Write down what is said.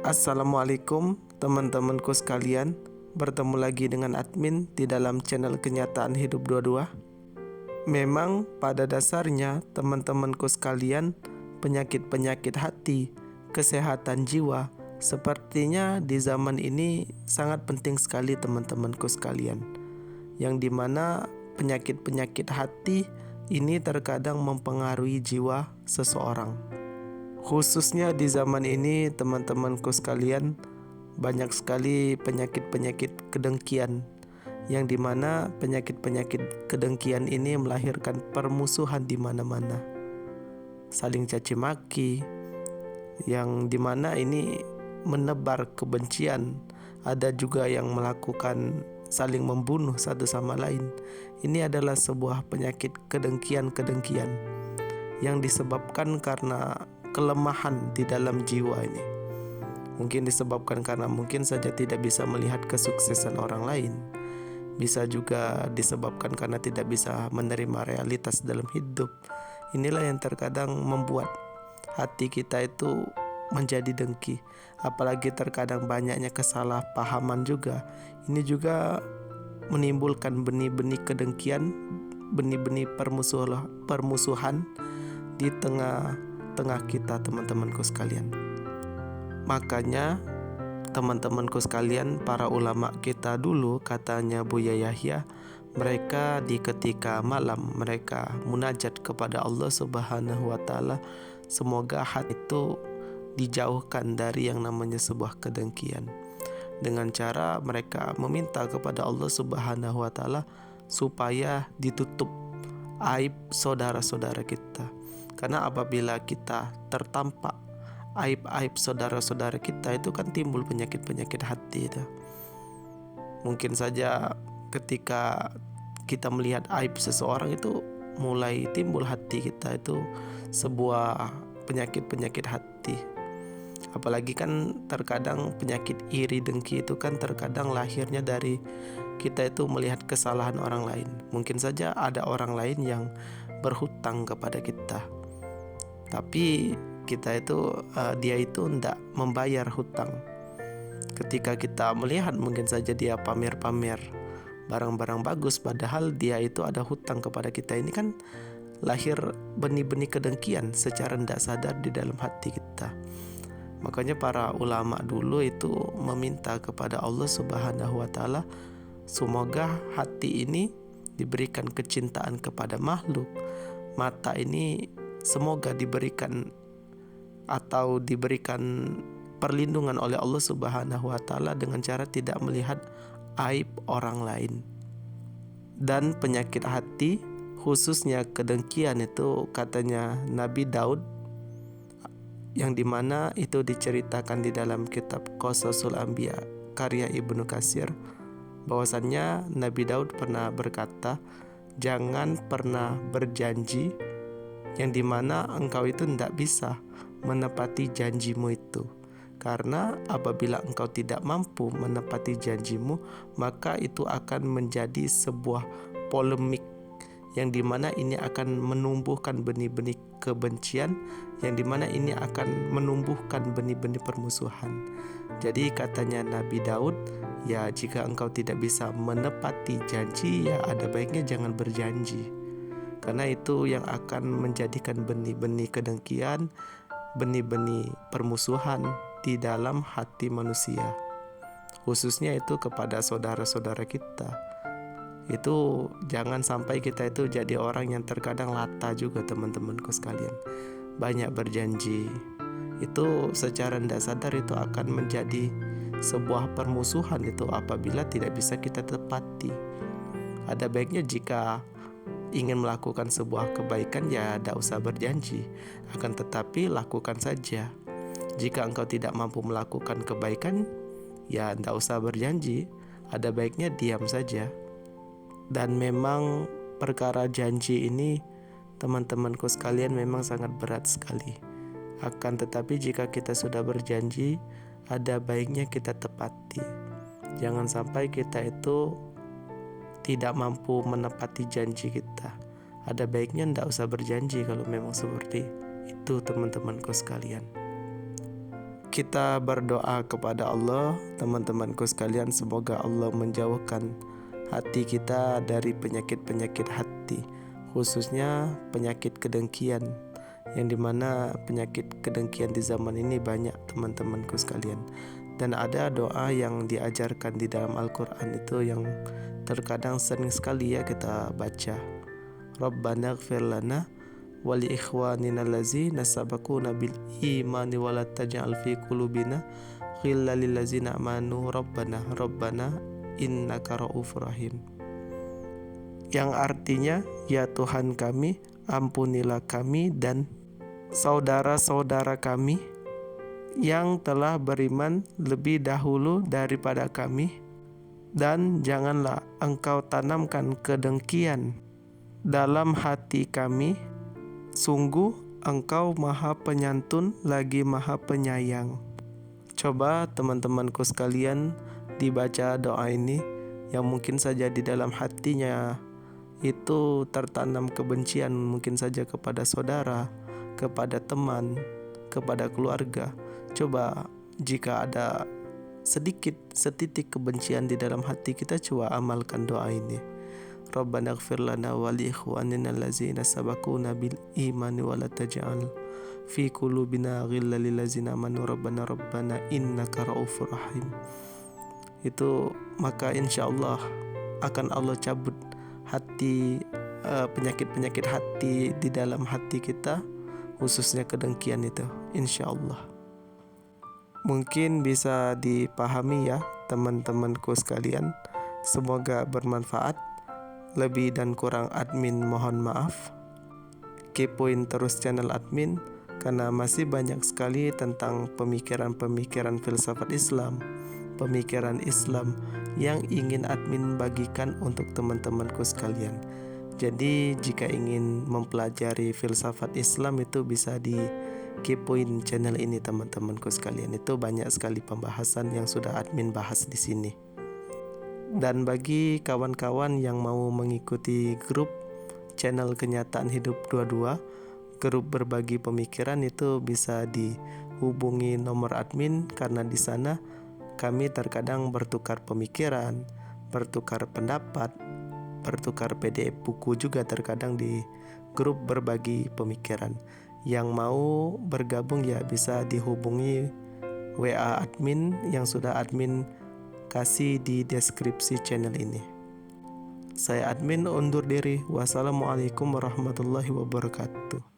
Assalamualaikum teman-temanku sekalian. Bertemu lagi dengan admin di dalam channel Kenyataan Hidup 22. Memang pada dasarnya teman-temanku sekalian, penyakit-penyakit hati, kesehatan jiwa sepertinya di zaman ini sangat penting sekali teman-temanku sekalian. Yang dimana penyakit-penyakit hati ini terkadang mempengaruhi jiwa seseorang. Khususnya di zaman ini teman-temanku sekalian, banyak sekali penyakit-penyakit kedengkian, yang dimana penyakit-penyakit kedengkian ini melahirkan permusuhan di mana-mana, saling caci maki, yang dimana ini menebar kebencian. Ada juga yang melakukan saling membunuh satu sama lain. Ini adalah sebuah penyakit kedengkian yang disebabkan karena kelemahan di dalam jiwa ini. Mungkin disebabkan karena mungkin saja tidak bisa melihat kesuksesan orang lain. Bisa juga disebabkan karena tidak bisa menerima realitas dalam hidup. Inilah yang terkadang membuat hati kita itu menjadi dengki. Apalagi terkadang banyaknya kesalahpahaman juga. Ini juga menimbulkan benih-benih kedengkian, benih-benih permusuhan di tengah kita teman-temanku sekalian. Makanya teman-temanku sekalian, para ulama kita dulu, katanya Buya Yahya, mereka di ketika malam mereka munajat kepada Allah Subhanahu wa taala, semoga hati itu dijauhkan dari yang namanya sebuah kedengkian. Dengan cara mereka meminta kepada Allah Subhanahu wa taala supaya ditutup aib saudara-saudara kita. Karena apabila kita tertampak aib-aib saudara-saudara kita, itu kan timbul penyakit-penyakit hati itu. Mungkin saja ketika kita melihat aib seseorang itu mulai timbul hati kita itu sebuah penyakit-penyakit hati. Apalagi kan terkadang penyakit iri dengki itu kan terkadang lahirnya dari kita itu melihat kesalahan orang lain. Mungkin saja ada orang lain yang berhutang kepada kita, tapi kita itu dia itu tidak membayar hutang. Ketika kita melihat mungkin saja dia pamer-pamer barang-barang bagus, padahal dia itu ada hutang kepada kita. Ini kan lahir benih-benih kedengkian secara tidak sadar di dalam hati kita. Makanya para ulama dulu itu meminta kepada Allah Subhanahu wa taala, semoga hati ini diberikan kecintaan kepada makhluk. Mata ini semoga diberikan atau diberikan perlindungan oleh Allah Subhanahu wa taala dengan cara tidak melihat aib orang lain. Dan penyakit hati, khususnya kedengkian, itu katanya Nabi Daud, yang dimana itu diceritakan di dalam kitab Qasasul Anbiya karya Ibnu Katsir, bahwasannya Nabi Daud pernah berkata, jangan pernah berjanji yang dimana engkau itu tidak bisa menepati janjimu itu. Karena apabila engkau tidak mampu menepati janjimu, maka itu akan menjadi sebuah polemik, yang dimana ini akan menumbuhkan benih-benih kebencian, yang dimana ini akan menumbuhkan benih-benih permusuhan. Jadi katanya Nabi Daud, ya jika engkau tidak bisa menepati janji, ya ada baiknya jangan berjanji. Karena itu yang akan menjadikan benih-benih kedengkian, benih-benih permusuhan di dalam hati manusia. Khususnya itu kepada saudara-saudara kita. Itu jangan sampai kita itu jadi orang yang terkadang lata juga teman-temanku sekalian. Banyak berjanji. Itu secara tidak sadar itu akan menjadi sebuah permusuhan itu apabila tidak bisa kita tepati. Ada baiknya jika ingin melakukan sebuah kebaikan, ya tidak usah berjanji, akan tetapi lakukan saja. Jika engkau tidak mampu melakukan kebaikan, ya tidak usah berjanji, ada baiknya diam saja. Dan memang perkara janji ini teman-temanku sekalian memang sangat berat sekali. Akan tetapi jika kita sudah berjanji, ada baiknya kita tepati. Jangan sampai kita itu tidak mampu menepati janji kita. Ada baiknya tidak usah berjanji kalau memang seperti itu teman-temanku sekalian. Kita berdoa kepada Allah, teman-temanku sekalian, semoga Allah menjauhkan hati kita dari penyakit-penyakit hati, khususnya penyakit kedengkian, yang dimana penyakit kedengkian di zaman ini banyak, teman-temanku sekalian. Dan ada doa yang diajarkan di dalam Al-Quran itu yang terkadang sering sekali ya kita baca. Rabbana ighfir lana wa li ikhwanina allazina sabaquna bil imani wa la taj'al fi qulubina ghillan lil ladzina amanu rabbana innaka ra'ufur rahim. Yang artinya, ya Tuhan kami, ampunilah kami dan saudara-saudara kami yang telah beriman lebih dahulu daripada kami, dan janganlah Engkau tanamkan kedengkian dalam hati kami. Sungguh Engkau Maha Penyantun lagi Maha Penyayang. Coba teman-temanku sekalian dibaca doa ini, yang mungkin saja di dalam hatinya itu tertanam kebencian, mungkin saja kepada saudara, kepada teman, kepada keluarga. Coba jika ada setitik kebencian di dalam hati kita, coba amalkan doa ini. Rabbana ighfir lana wa li ikhwanina allazina sabaquna bil imani wa la taj'al fi qulubina ghillan lil ladzina amanu rabbana innaka ra'ufur rahim. Itu maka insyaallah akan Allah cabut penyakit-penyakit hati di dalam hati kita, khususnya kedengkian itu, insyaallah. Mungkin bisa dipahami ya teman-temanku sekalian. Semoga bermanfaat. Lebih dan kurang admin mohon maaf. Kepoin terus channel admin, karena masih banyak sekali tentang pemikiran-pemikiran filsafat Islam, pemikiran Islam yang ingin admin bagikan untuk teman-temanku sekalian. Jadi jika ingin mempelajari filsafat Islam itu bisa di kepoin channel ini, teman-temanku sekalian. Itu banyak sekali pembahasan yang sudah admin bahas di sini. Dan bagi kawan-kawan yang mau mengikuti grup channel Kenyataan Hidup 22, grup berbagi pemikiran, itu bisa dihubungi nomor admin, karena di sana kami terkadang bertukar pemikiran, bertukar pendapat, bertukar PDF buku juga terkadang di grup berbagi pemikiran. Yang mau bergabung ya bisa dihubungi WA admin yang sudah admin kasih di deskripsi channel ini. Saya admin undur diri. Wassalamualaikum warahmatullahi wabarakatuh.